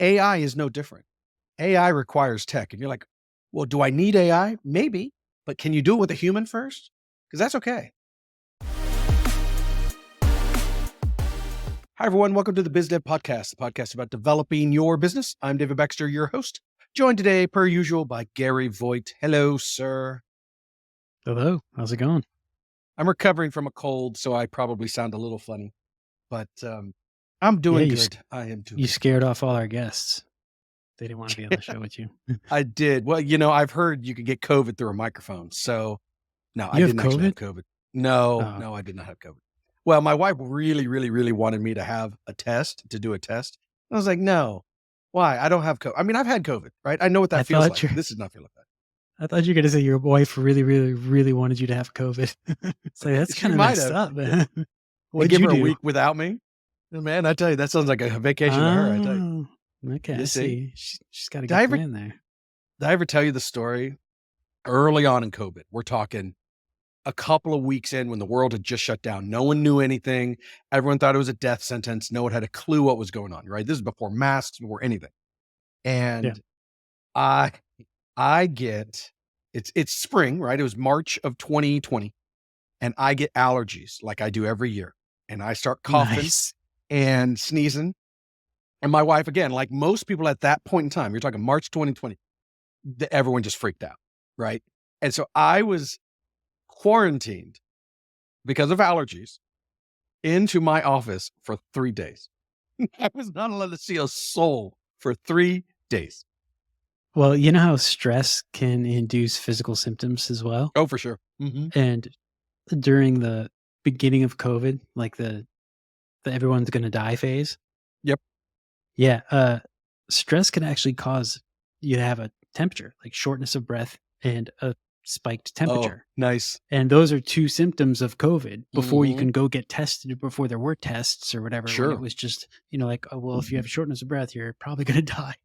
AI is no different. AI requires tech. And you're like, well, do I need AI? Maybe, but can you do it with a human first? Because that's okay. Hi, everyone. Welcome to the Biz Dev Podcast, the podcast about developing your business. I'm David Baxter, your host, joined today, per usual, by Gary Voigt. Hello, sir. Hello. How's it going? I'm recovering from a cold, so I probably sound a little funny, but I'm doing good. I am doing You good. scared off all our guests. They didn't want to be on the show with you. I did. Well, I've heard you can get COVID through a microphone. So no, I You have didn't actually have COVID? COVID. No, Oh, I did not have COVID. Well, my wife really wanted me to have a test, to do a test. I was like, no, why? I don't have COVID. I mean, I've had COVID, right? I know what I that feels thought like. you This does not feel like that. I thought you were gonna say your wife really wanted you to have COVID. It's like that's She kind of might messed have. up, man. And What'd give you her a do? week without me. Man, I tell you, that sounds like a vacation to her, I tell you. Oh, okay. I You see? see. She's got a Did I good ever, plan there. did I ever tell you the story early on in COVID? We're talking a couple of weeks in when the world had just shut down. No one knew anything. Everyone thought it was a death sentence. No one had a clue what was going on, right? This is before masks, before anything. Yeah. And I I get it's spring, right? It was March of 2020, and I get allergies like I do every year. And I start coughing Nice. and sneezing. And my wife, again, like most people at that point in time, you're talking March 2020, everyone just freaked out, right? And so I was quarantined because of allergies into my office for 3 days. I was not allowed to see a soul for 3 days. Well, you know how stress can induce physical symptoms as well? Oh, for sure. Mhm. And during the beginning of COVID, like the everyone's gonna die phase. Yep. Yeah, stress can actually cause you to have a temperature, like shortness of breath and a spiked Oh, temperature. nice. And those are 2 symptoms of COVID before you Mhm. can go get tested, before there were tests or whatever, when it Sure. was just, like, "Oh, well, if you have shortness of breath, you're probably gonna die."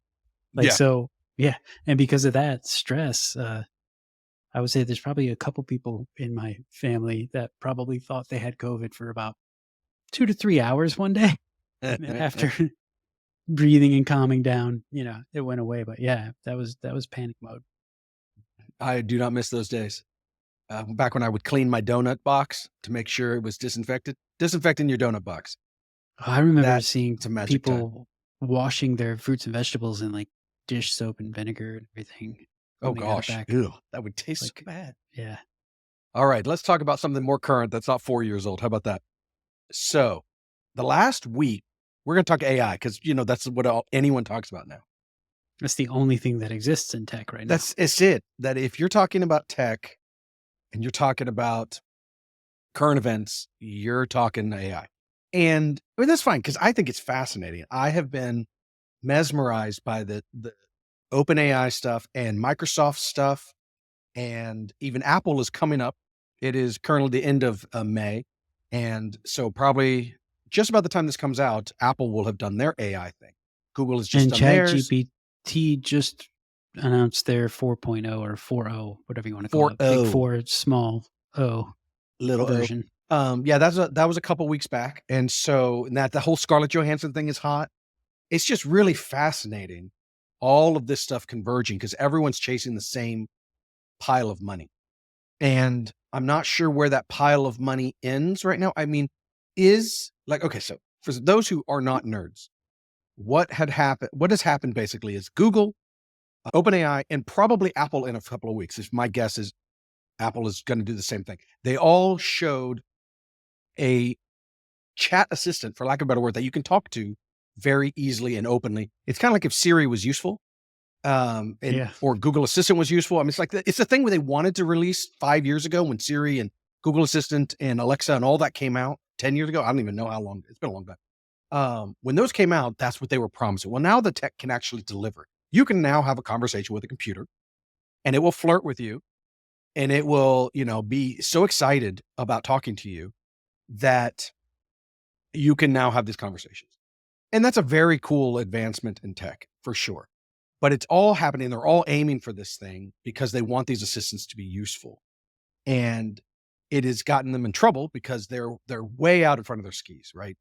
Like, Yeah. so yeah, and because of that stress, I would say there's probably a couple people in my family that probably thought they had COVID for about 2 to 3 hours one day, and then after breathing and calming down, it went away, but yeah, that was panic mode. I do not miss those days. Back when I would clean my donut box to make sure it was disinfected. Disinfecting your donut box. I remember That's seeing a magic time. people washing their fruits and vegetables in, like, dish soap and vinegar and everything Oh when they got it gosh. back. Ew, that would taste so Like, bad. yeah. All right, let's talk about something more current that's not 4 years old. How about that? So, the last week, we're gonna talk AI because, that's what anyone talks about now. That's the only thing that exists in tech right now. It's it. That if you're talking about tech and you're talking about current events, you're talking AI. And I mean, that's fine because I think it's fascinating. I have been mesmerized by the OpenAI stuff and Microsoft stuff, and even Apple is coming up. It is currently the end of May. And so probably just about the time this comes out, Apple will have done their AI thing. Google has just And done theirs. ChatGPT just announced their 4.0 or 4.0, whatever you wanna call it, big 4.0, 4, small O little O. version. Yeah, that was a couple weeks back. And so and that the whole Scarlett Johansson thing is hot. It's just really fascinating, all of this stuff converging because everyone's chasing the same pile of money. And I'm not sure where that pile of money ends right now. I mean, is like, okay, so for those who are not nerds, what has happened basically is Google, OpenAI, and probably Apple in a couple of weeks. If my guess is Apple is going to do the same thing. They all showed a chat assistant, for lack of a better word, that you can talk to very easily and openly. It's kind of like if Siri was useful, Yeah. or Google Assistant was useful. I mean, it's the thing where they wanted to release 5 years ago when Siri and Google Assistant and Alexa and all that came out 10 years ago. I don't even know how long. It's been a long time. When those came out, that's what they were promising. Well, now the tech can actually deliver. You can now have a conversation with a computer and it will flirt with you and it will, be so excited about talking to you that you can now have these conversations. And that's a very cool advancement in tech for sure. But it's all happening. They're all aiming for this thing because they want these assistants to be useful. And it has gotten them in trouble because they're way out in front of their skis, right?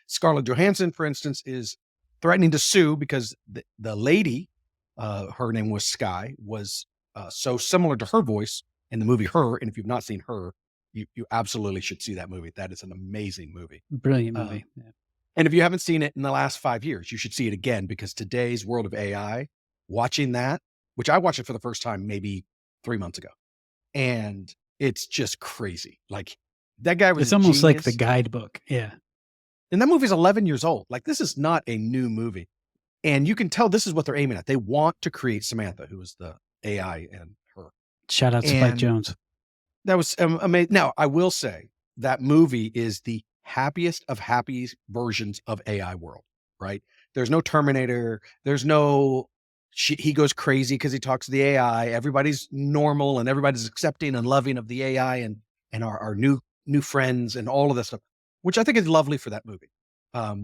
Scarlett Johansson, for instance, is threatening to sue because the lady, her name was Sky, was so similar to her voice in the movie Her. And if you've not seen Her, you absolutely should see that movie. That is an amazing movie. Brilliant Uh, movie. Yeah. and if you haven't seen it in the last 5 years, you should see it again, because today's world of AI, watching that, which I watched it for the first time maybe 3 months ago, and it's just crazy. Like, that guy was It's a almost like the genius. guidebook. Yeah. And that movie's 11 years old. Like, this is not a new movie. And you can tell this is what they're aiming at. They want to create Samantha, who is the AI in Her. Shout out Spike And Jones. that was amazing. Now, I will say that movie is the happiest of happy versions of AI world, right? There's no Terminator. There's no he goes crazy because he talks to the AI. Everybody's normal and everybody's accepting and loving of the AI and our new friends and all of this stuff, which I think is lovely for that movie.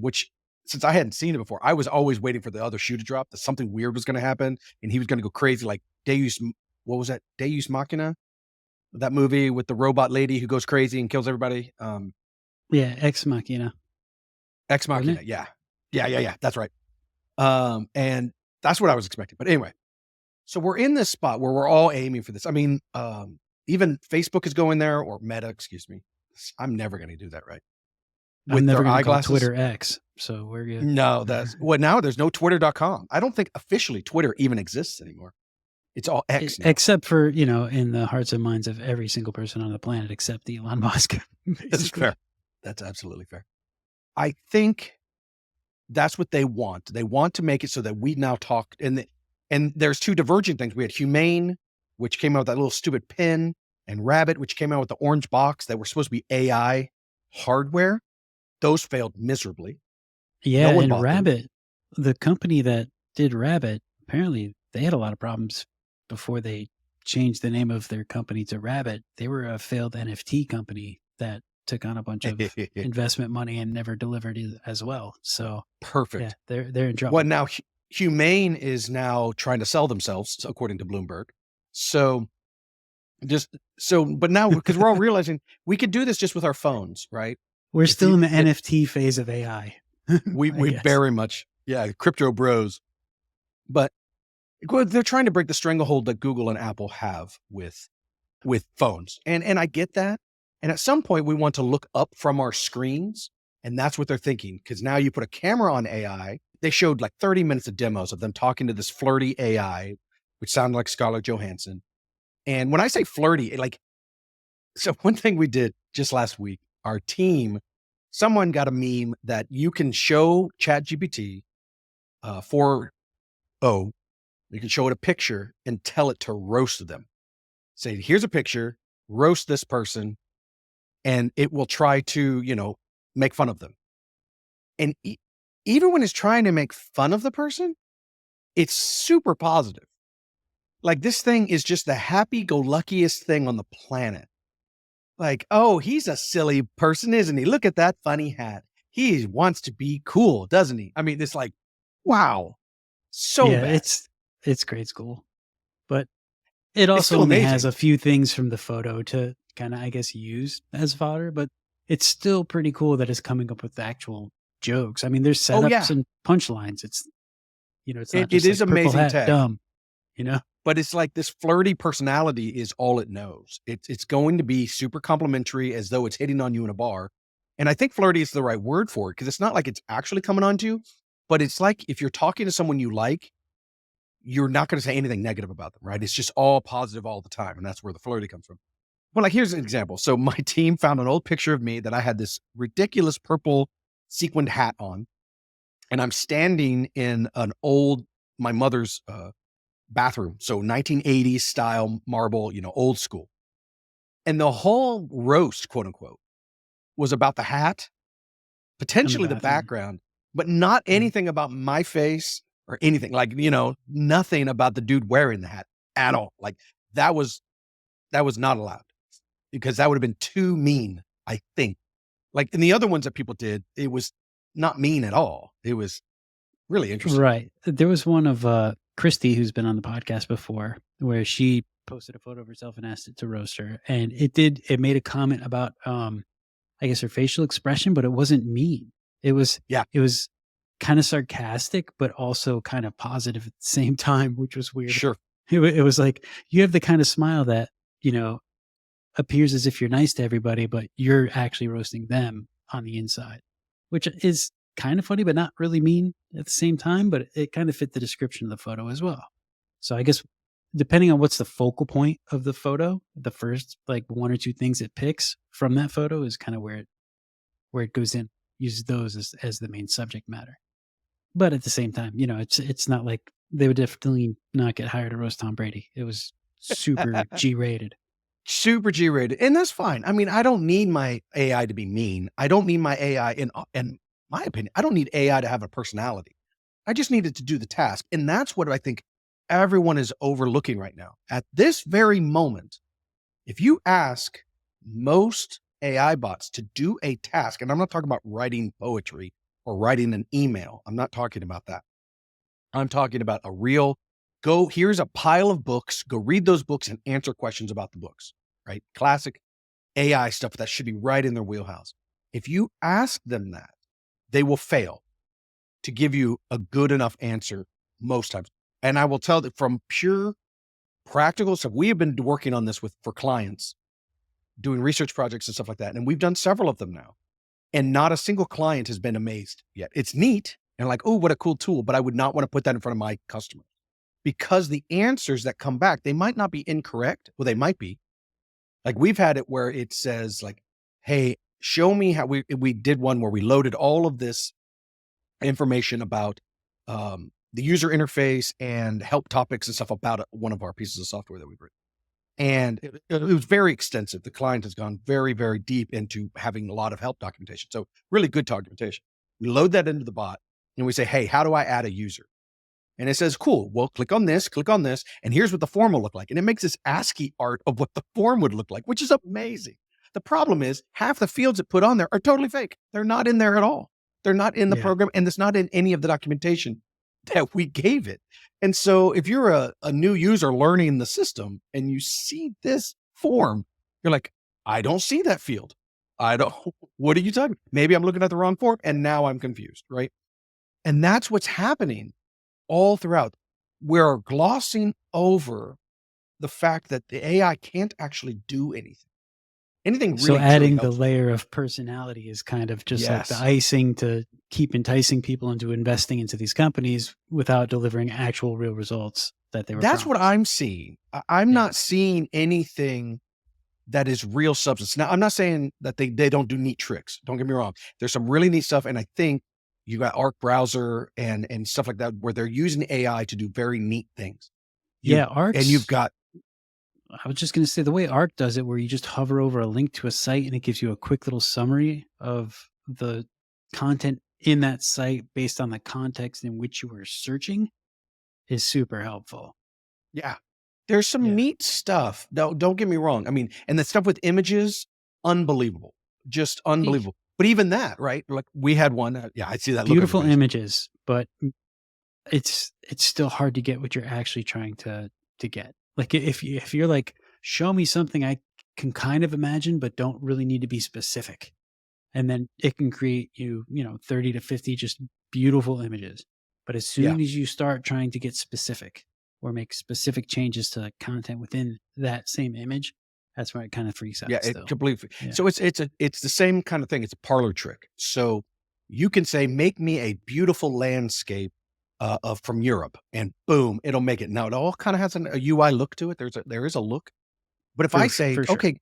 Which, since I hadn't seen it before, I was always waiting for the other shoe to drop, that something weird was going to happen and he was going to go crazy, like Deus. What was that? Deus Machina? That movie with the robot lady who goes crazy and kills everybody. Yeah. Ex Machina. Ex Wasn't Machina. it? Yeah. Yeah. That's right. And that's what I was expecting. But anyway, so we're in this spot where we're all aiming for this. I mean, even Facebook is going there, or Meta, excuse me. I'm never going to do that right. I'm With never their going to call eyeglasses. Twitter X. So we're good. No, that's well, now there's no twitter.com. I don't think officially Twitter even exists anymore. It's all X now. Except for, in the hearts and minds of every single person on the planet except Elon Musk. That's basically. fair. That's absolutely fair. I think that's what they want. They want to make it so that we now talk, and there's two diverging things. We had Humane, which came out with that little stupid pin, and Rabbit, which came out with the orange box that were supposed to be AI hardware. Those failed miserably. Yeah, one and bought them. Rabbit, the company that did Rabbit, apparently they had a lot of problems before they changed the name of their company to Rabbit. They were a failed NFT company that took on a bunch of investment money and never delivered as well. So Perfect. yeah, they're in trouble. Well, now Humane is now trying to sell themselves, according to Bloomberg. But now, because we're all realizing we could do this just with our phones, right? We're If still you- in the NFT phase of AI. We guess. very much, yeah, crypto bros. But they're trying to break the stranglehold that Google and Apple have with phones. And I get that. And at some point we want to look up from our screens, and that's what they're thinking. Because now you put a camera on AI. They showed like 30 minutes of demos of them talking to this flirty AI, which sounded like Scarlett Johansson. And when I say flirty, so one thing we did just last week, our team, someone got a meme that you can show ChatGPT 4.0, you can show it a picture and tell it to roast them. Say, here's a picture, roast this person, and it will try to, make fun of them. And even when it's trying to make fun of the person, it's super positive. Like, this thing is just the happy-go-luckiest thing on the planet. Like, oh, he's a silly person, isn't he? Look at that funny hat. He wants to be cool, doesn't he? I mean, it's like, wow, so yeah, bad. it's grade school, but it It's also still only amazing. has a few things from the photo to kind of, I guess, use as fodder. But it's still pretty cool that it's coming up with actual jokes. I mean, there's Oh, setups yeah. and punchlines. It's it's not It just is like purple amazing hat tech. dumb. But it's like this flirty personality is all it knows. It's going to be super complimentary, as though it's hitting on you in a bar. And I think flirty is the right word for it, because it's not like it's actually coming on to you, but it's like if you're talking to someone you like, you're not going to say anything negative about them, right? It's just all positive all the time. And that's where the flirty comes from. Well, like, here's an example. So my team found an old picture of me that I had this ridiculous purple sequined hat on, and I'm standing in my mother's bathroom. So 1980s style marble, old school. And the whole roast, quote unquote, was about the hat, potentially the bathroom. background, but not anything about my face or anything. Like, nothing about the dude wearing the hat at all. Like, that was not allowed, because that would have been too mean, I think. Like, in the other ones that people did, it was not mean at all. It was really interesting. Right. There was one of Christy, who's been on the podcast before, where she posted a photo of herself and asked it to roast her. And it made a comment about, I guess, her facial expression, but it wasn't mean. It was, Yeah. it was kind of sarcastic, but also kind of positive at the same time, which was weird. Sure. It was like you have the kind of smile that, you know, appears as if you're nice to everybody, but you're actually roasting them on the inside, which is kind of funny, but not really mean at the same time. But it kind of fit the description of the photo as well. So I guess depending on what's the focal point of the photo, the first like one or two things it picks from that photo is kind of where it goes in, uses those as the main subject matter. But at the same time, you know, it's not like they would definitely not get hired to roast Tom Brady. It was super G rated. Super G-rated, and that's fine. I mean, I don't need my AI to be mean. I don't need my AI in my opinion, I don't need AI to have a personality. I just need it to do the task, and that's what I think everyone is overlooking right now. At this very moment, if you ask most AI bots to do a task, and I'm not talking about writing poetry or writing an email. I'm not talking about that. I'm talking about a real go, here's a pile of books, go read those books and answer questions about the books, right? Classic AI stuff that should be right in their wheelhouse. If you ask them that, they will fail to give you a good enough answer most times. And I will tell that from pure practical stuff, we have been working on this for clients, doing research projects and stuff like that. And we've done several of them now. And not a single client has been amazed yet. It's neat and like, oh, what a cool tool, but I would not want to put that in front of my customer because the answers that come back, they might not be incorrect. Well, they might be. Like we've had it where it says like, hey, show me how we did one where we loaded all of this information about the user interface and help topics and stuff about one of our pieces of software that we've written. And it was very extensive. The client has gone very, very deep into having a lot of help documentation. So really good documentation. We load that into the bot and we say, hey, how do I add a user? And it says, cool, well, click on this, and here's what the form will look like. And it makes this ASCII art of what the form would look like, which is amazing. The problem is half the fields it put on there are totally fake. They're not in there at all. They're not in the Yeah. program, and it's not in any of the documentation that we gave it. And so if you're a new user learning the system and you see this form, you're like, I don't see that field. I don't, what are you talking? Maybe I'm looking at the wrong form and now I'm confused, right? And that's what's happening all throughout. We're glossing over the fact that the AI can't actually do anything. Anything So really truly adding the helpful. layer of personality is kind of just like the Yes. icing to keep enticing people into investing into these companies without delivering actual real results that they were That's what promised. I'm seeing. I'm Yeah. not seeing anything that is real substance. Now, I'm not saying that they don't do neat tricks. Don't get me wrong. There's some really neat stuff, and I think you got Arc browser and stuff like that where they're using AI to do very neat things. Yeah, You've Arc's got I was just going to say the way Arc does it, where you just hover over a link to a site and it gives you a quick little summary of the content in that site based on the context in which you were searching, is super helpful. yeah, there's some Yeah. neat stuff. Don't get me wrong. I mean, and the stuff with images, unbelievable, just Hey, unbelievable. But even that, right? Like we had one. Yeah, I see that look on your beautiful face. images, but it's still hard to get what you're actually trying to get. Like if you're like, show me something I can kind of imagine, but don't really need to be specific. And then it can create you know, 30 to 50 just beautiful images. But as Yeah, soon as you start trying to get specific or make specific changes to the content within that same image, that's where it kind of freaks yeah, out it still. completely. Yeah. So it's the same kind of thing. It's a parlor trick. So you can say, make me a beautiful landscape of from Europe, and boom, it'll make it. Now it all kind of has a UI look to it. There is a look. But if I say, For sure. okay,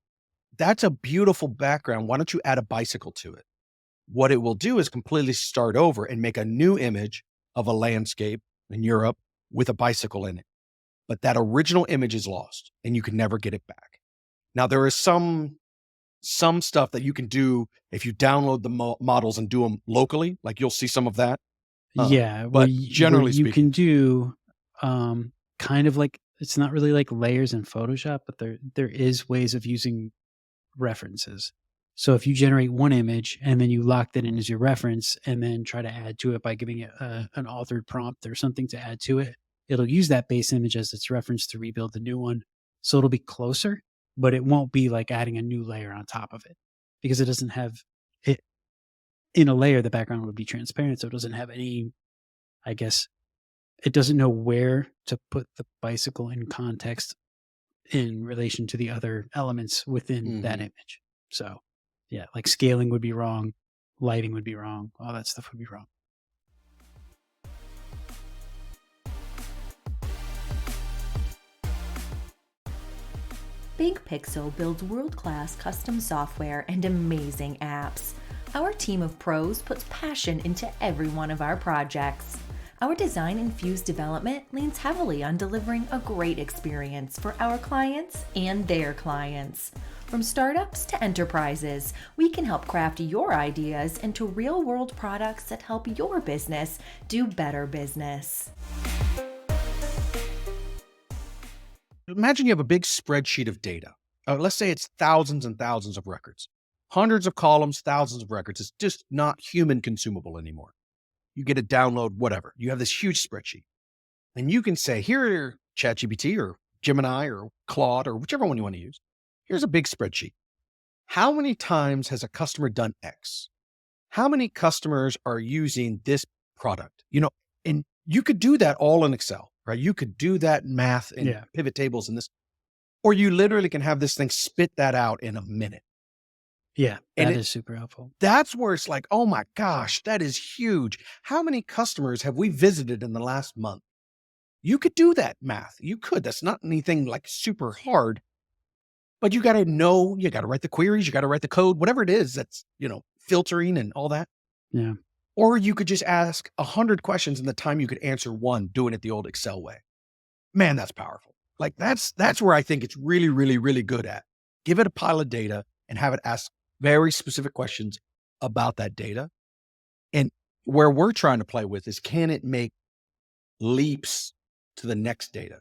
that's a beautiful background. Why don't you add a bicycle to it? What it will do is completely start over and make a new image of a landscape in Europe with a bicycle in it. But that original image is lost and you can never get it back. Now there is some stuff that you can do if you download the models and do them locally, like you'll see some of that. Yeah, But where generally you speaking, can do, kind of like it's not really like layers in Photoshop, but there is ways of using references. So if you generate one image and then you lock that in as your reference and then try to add to it by giving it an authored prompt or something to add to it, it'll use that base image as its reference to rebuild the new one. So it'll be closer, but it won't be like adding a new layer on top of it because it doesn't have it. in a layer, the background would be transparent. So it doesn't have any, I guess, it doesn't know where to put the bicycle in context in relation to the other elements within that Mhm. image. So yeah, like scaling would be wrong, lighting would be wrong, all that stuff would be wrong. Big Pixel builds world-class custom software and amazing apps. Our team of pros puts passion into every one of our projects. Our design-infused development leans heavily on delivering a great experience for our clients and their clients. From startups to enterprises, we can help craft your ideas into real-world products that help your business do better business. Imagine you have a big spreadsheet of data. Let's say it's thousands and thousands of records, hundreds of columns, thousands of records. It's just not human consumable anymore. You get a download, whatever. You have this huge spreadsheet. And you can say, here, ChatGPT or Gemini or Claude or whichever one you want to use. Here's a big spreadsheet. How many times has a customer done X? How many customers are using this product? And you could do that all in Excel, right? You could do that math and Yeah. pivot tables and this, or you literally can have this thing spit that out in a minute. Yeah, And that is super helpful. that's where it's like, oh my gosh, that is huge. How many customers have we visited in the last month? You could do that math. You could. That's not anything like super hard, but you got to know, you got to write the queries, you got to write the code, whatever it is that's, filtering and all that. Yeah. Or you could just ask 100 questions in the time you could answer one doing it the old Excel way. Man, that's powerful. Like that's where I think it's really, really, really good at. Give it a pile of data and have it ask very specific questions about that data. And where we're trying to play with is, can it make leaps to the next data?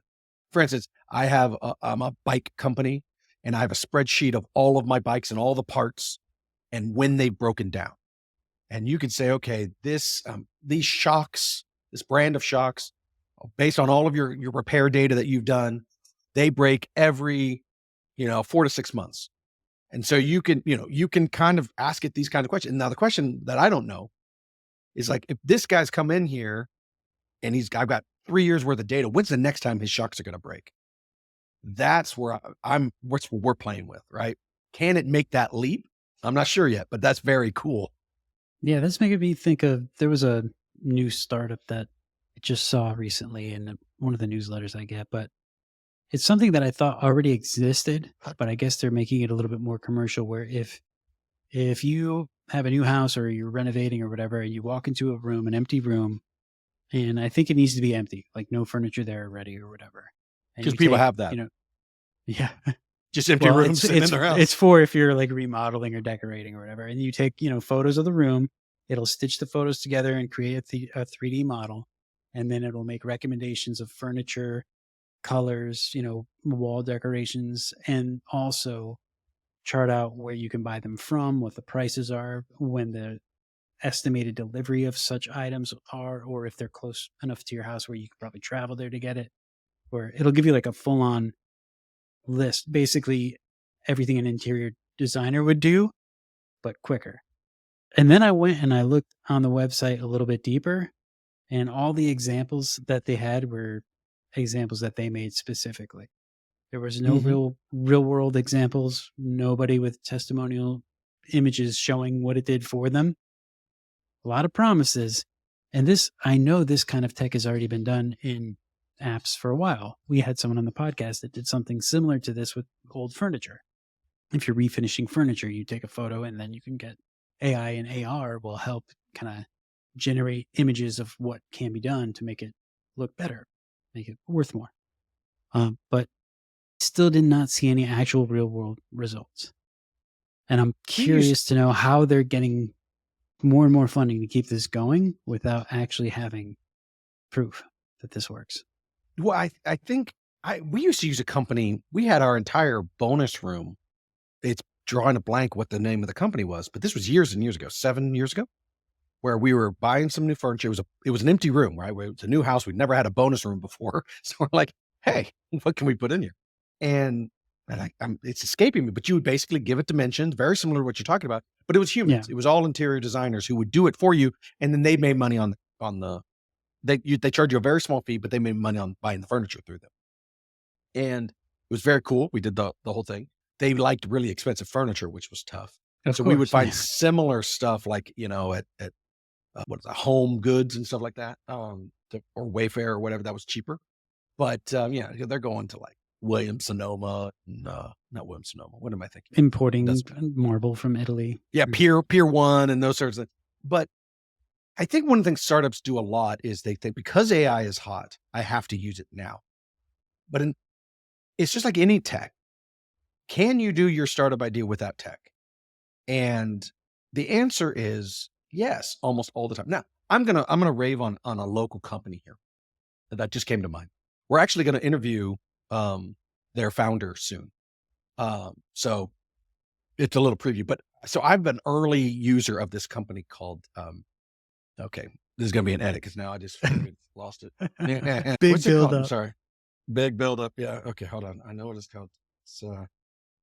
For instance, I'm a bike company and I have a spreadsheet of all of my bikes and all the parts and when they've broken down. And you can say, okay, these shocks, this brand of shocks, based on all of your repair data that you've done, they break every, 4 to 6 months. And so you can kind of ask it these kind of questions. Now, the question that I don't know is like, if this guy's come in here and I've got 3 years worth of data, when's the next time his shocks are going to break? That's where what's what we're playing with, right? Can it make that leap? I'm not sure yet, but that's very cool. Yeah, that's making me think of, there was a new startup that I just saw recently in one of the newsletters I get, but it's something that I thought already existed, but I guess they're making it a little bit more commercial, where if you have a new house or you're renovating or whatever, and you walk into a room, an empty room, and I think it needs to be empty, like no furniture there already or whatever. And Because you people take, have that. Yeah. Just empty Well, rooms sitting in their house. it's for if you're like remodeling or decorating or whatever, and you take, photos of the room, it'll stitch the photos together and create a 3D model, and then it'll make recommendations of furniture, colors, wall decorations, and also chart out where you can buy them from, what the prices are, when the estimated delivery of such items are, or if they're close enough to your house where you could probably travel there to get it. Or it'll give you like a full on list, basically everything an interior designer would do, but quicker. And then I went and I looked on the website a little bit deeper, and all the examples that they had were examples that they made specifically. There was no Mhm. real world examples, nobody with testimonial images showing what it did for them. A lot of promises. And I know this kind of tech has already been done in apps for a while. We had someone on the podcast that did something similar to this with old furniture. If you're refinishing furniture, you take a photo and then you can get AI and AR will help kind of generate images of what can be done to make it look better, make it worth more. But still did not see any actual real world results. And I'm We use curious to know how they're getting more and more funding to keep this going without actually having proof that this works. Well, I think we used to use a company. We had our entire bonus room. It's drawing a blank what the name of the company was, but this was years and years ago, 7 years ago, where we were buying some new furniture. It was an empty room, right? It was a new house. We'd never had a bonus room before. So we're like, hey, what can we put in here? And it's escaping me, but you would basically give it dimensions, very similar to what you're talking about, but it was Yeah. humans. It was all interior designers who would do it for you. And then they made money on they charge you a very small fee, but they made money on buying the furniture through them. And it was very cool. We did the whole thing. They liked really expensive furniture, which was tough. Of So we would course. find Yeah. similar stuff like, at what is it, Home Goods and stuff like that, or Wayfair or whatever that was cheaper. But yeah, they're going to like Williams Sonoma, and, not Williams Sonoma. What am I thinking? Importing marble from Italy. Yeah, Pier 1 and those sorts of things. But I think one of the things startups do a lot is they think because AI is hot, I have to use it now. But it's just like any tech. Can you do your startup idea without tech? And the answer is yes, almost all the time. Now, I'm gonna rave on a local company here that just came to mind. We're actually gonna interview their founder soon. So it's a little preview, but so I've been an early user of this company called okay, this is gonna be an edit because now I just lost it. Big What's it build called? I'm up. sorry. Big build up. Yeah. Okay, hold on. I know what it's called. So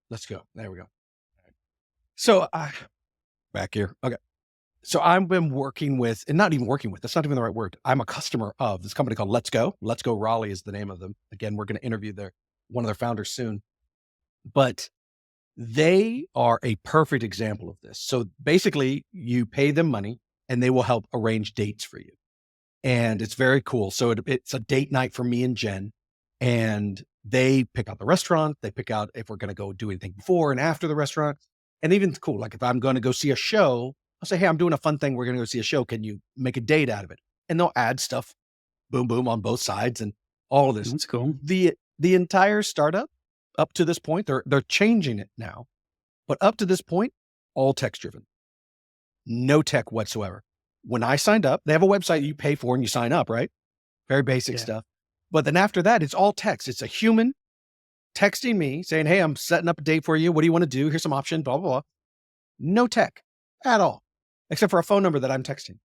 let's go. There we go. So back here. Okay. So I've been working with, and not even working with, that's not even the right word. I'm a customer of this company called Let's Go. Let's Go Raleigh is the name of them. Again, we're going to interview one of their founders soon. But they are a perfect example of this. So basically, you pay them money and they will help arrange dates for you. And it's very cool. So it's a date night for me and Jen. And they pick out the restaurant. They pick out if we're going to go do anything before and after the restaurant. And even cool, like if I'm going to go see a show, I'll say, hey, I'm doing a fun thing. We're going to go see a show. Can you make a date out of it? And they'll add stuff, boom, boom, on both sides and all of this. That's cool. The entire startup up to this point, they're changing it now. But up to this point, all text driven. No tech whatsoever. When I signed up, they have a website you pay for and you sign up, right? Very basic stuff. But then after that, it's all text. It's a human texting me saying, hey, I'm setting up a date for you. What do you want to do? Here's some options, blah, blah, blah. No tech at all, except for a phone number that I'm texting.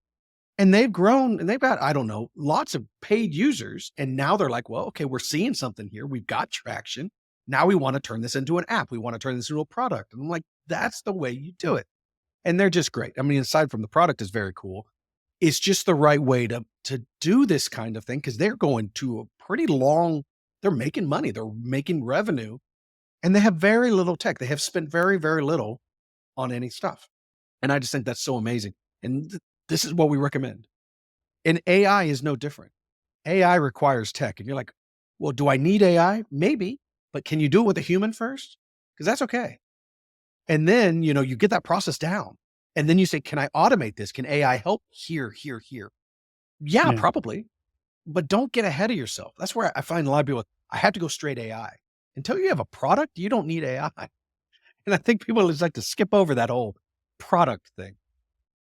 And they've grown and they've got, I don't know, lots of paid users. And now they're like, well, okay, we're seeing something here. We've got traction. Now we want to turn this into an app. We want to turn this into a product. And I'm like, that's the way you do it. And they're just great. I mean, aside from the product is very cool, it's just the right way to do this kind of thing because they're going to a pretty long, they're making money, they're making revenue, and they have very little tech. They have spent very, very little on any stuff. And I just think that's so amazing. And this is what we recommend. And AI is no different. AI requires tech. And you're like, well, do I need AI? Maybe, but can you do it with a human first? Because that's okay. And then, you get that process down. And then you say, can I automate this? Can AI help here, here, here? Yeah, probably. But don't get ahead of yourself. That's where I find a lot of people, I have to go straight AI. Until you have a product, you don't need AI. And I think people just like to skip over that whole product thing.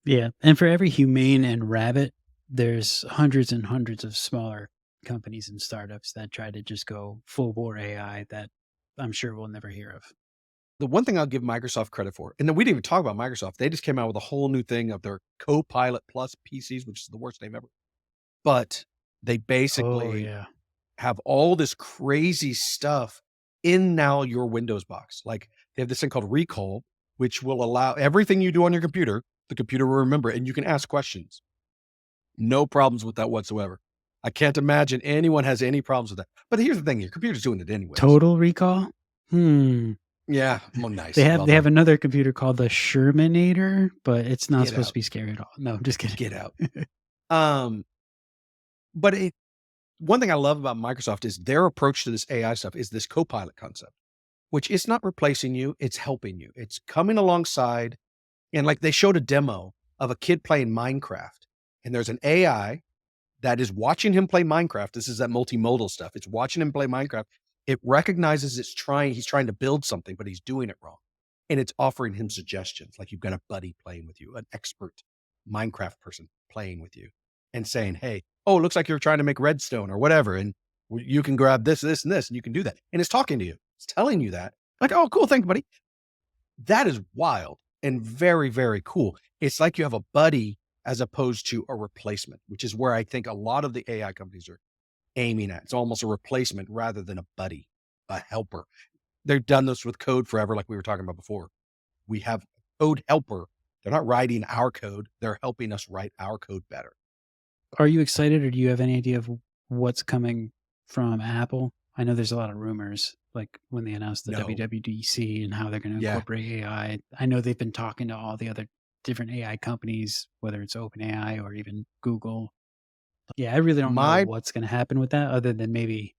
Yeah. And for every humane and rabbit, there's hundreds and hundreds of smaller companies and startups that try to just go full bore AI that I'm sure we'll never hear of. The one thing I'll give Microsoft credit for, and then we didn't even talk about Microsoft. They just came out with a whole new thing of their Copilot Plus PCs, which is the worst name ever. But they basically have all this crazy stuff in now your Windows box. Like they have this thing called Recall, which will allow everything you do on your computer, the computer will remember, and you can ask questions. No problems with that whatsoever. I can't imagine anyone has any problems with that. But here's the thing, your computer's doing it anyway. Total Recall? Yeah, well, nice. They have another computer called the Shermanator, but it's not supposed to be scary at all. No, I'm just kidding. Get out. But one thing I love about Microsoft is their approach to this AI stuff is this Copilot concept, which is not replacing you, it's helping you. It's coming alongside. And like they showed a demo of a kid playing Minecraft, and there's an AI that is watching him play Minecraft. This is that multimodal stuff. It's watching him play Minecraft. It recognizes he's trying to build something, but he's doing it wrong. And it's offering him suggestions. Like you've got a buddy playing with you, an expert Minecraft person playing with you and saying, hey, it looks like you're trying to make redstone or whatever. And you can grab this, this, and this, and you can do that. And it's talking to you. It's telling you that. Like, oh, cool. Thanks, buddy. That is wild and very, very cool. It's like you have a buddy as opposed to a replacement, which is where I think a lot of the AI companies are aiming at. It's almost a replacement rather than a buddy, a helper. They've done this with code forever, like we were talking about before. We have code helper. They're not writing our code. They're helping us write our code better. Are you excited, or do you have any idea of what's coming from Apple? I know there's a lot of rumors, like when they announced the No. WWDC and how they're going to Yeah. incorporate AI. I know they've been talking to all the other different AI companies, whether it's OpenAI or even Google. Yeah, I really don't know what's going to happen with that, other than maybe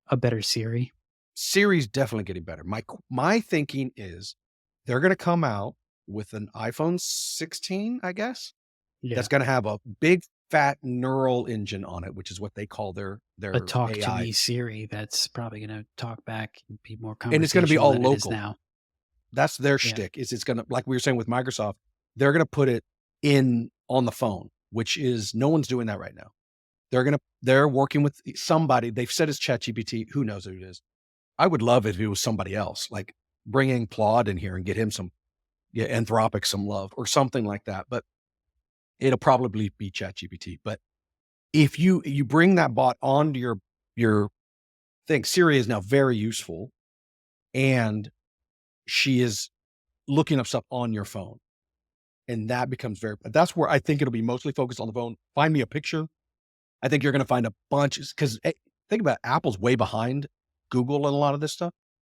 a better Siri. Siri's definitely getting better. My thinking is they're going to come out with an iPhone 16, I guess. Yeah, That's going to have a big fat neural engine on it, which is what they call their a talk to AI. me Siri that's probably going to talk back and be more And it's going to be all conversational than it is local. now. That's their Yeah. shtick. Is it's going to, like we were saying with Microsoft, they're going to put it in on the phone, which is no one's doing that right now. They're working with somebody. They've said it's ChatGPT. Who knows who it is? I would love it if it was somebody else, like bringing Claude in here and get him some, Anthropic some love or something like that. But it'll probably be ChatGPT. But if you bring that bot onto your thing, Siri is now very useful, and she is looking up stuff on your phone, and that becomes that's where I think it'll be mostly focused on the phone. Find me a picture. I think you're going to find a bunch, because think about it, Apple's way behind Google and a lot of this stuff.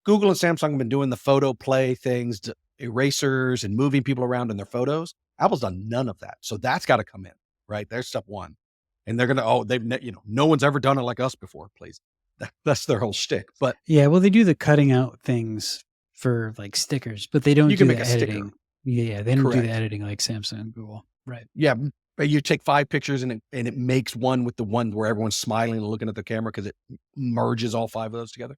Google and Samsung have been doing the photo play things, erasers and moving people around in their photos. Apple's done none of that. So that's got to come in, right? There's step one. And they're going to, no one's ever done it like us before, please. That's their whole shtick. But yeah, well, they do the cutting out things for like stickers, but they don't you do can the make a sticker. editing. Yeah, they don't do Correct. the editing like Samsung and Google. Right. Yeah. But you take 5 pictures and it makes one with the one where everyone's smiling and looking at the camera, because it merges all 5 of those together.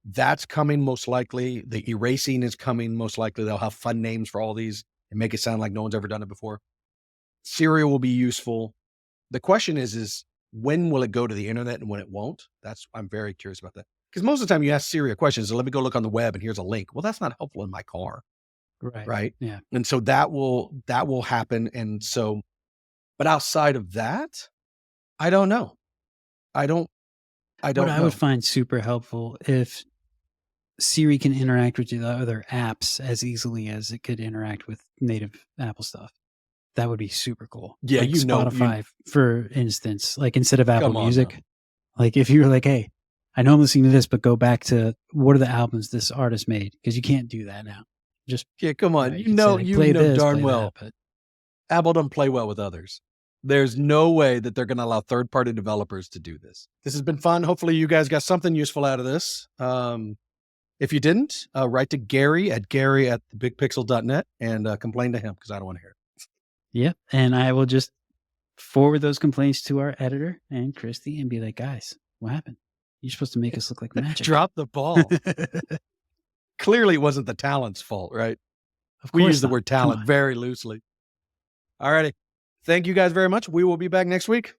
That's coming most likely. The erasing is coming most likely. They'll have fun names for all these and make it sound like no one's ever done it before. Siri will be useful. The question is when will it go to the internet and when it won't? I'm very curious about that. Because most of the time you ask Siri a question, so let me go look on the web and here's a link. Well, that's not helpful in my car. Right. Yeah. And so that will happen. And so, but outside of that, I don't know. I don't What know. I would find super helpful if Siri can interact with the other apps as easily as it could interact with native Apple stuff. That would be super cool. Yeah, like Spotify, for instance, like instead of Apple Music, like if you were like, hey, I know I'm listening to this, but go back to what are the albums this artist made? Because you can't do that now. Just come on. Right, You know darn well. But Apple doesn't play well with others. There's no way that they're going to allow third-party developers to do this. This has been fun. Hopefully you guys got something useful out of this. If you didn't, write to Gary at thebigpixel.net and complain to him, because I don't want to hear it. Yeah. And I will just forward those complaints to our editor and Christy and be like, guys, what happened? You're supposed to make us look like magic. Drop the ball. Clearly it wasn't the talent's fault, right? Of course We use the not. word Come talent on. very loosely. All righty. Thank you guys very much. We will be back next week.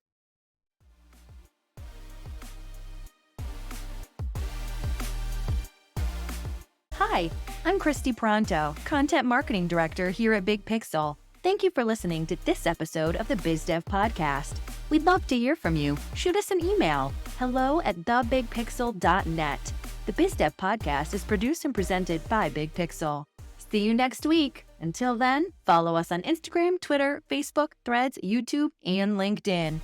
Hi, I'm Christy Pronto, Content Marketing Director here at Big Pixel. Thank you for listening to this episode of the BizDev Podcast. We'd love to hear from you. Shoot us an email, hello@thebigpixel.net. The BizDev Podcast is produced and presented by Big Pixel. See you next week. Until then, follow us on Instagram, Twitter, Facebook, Threads, YouTube, and LinkedIn.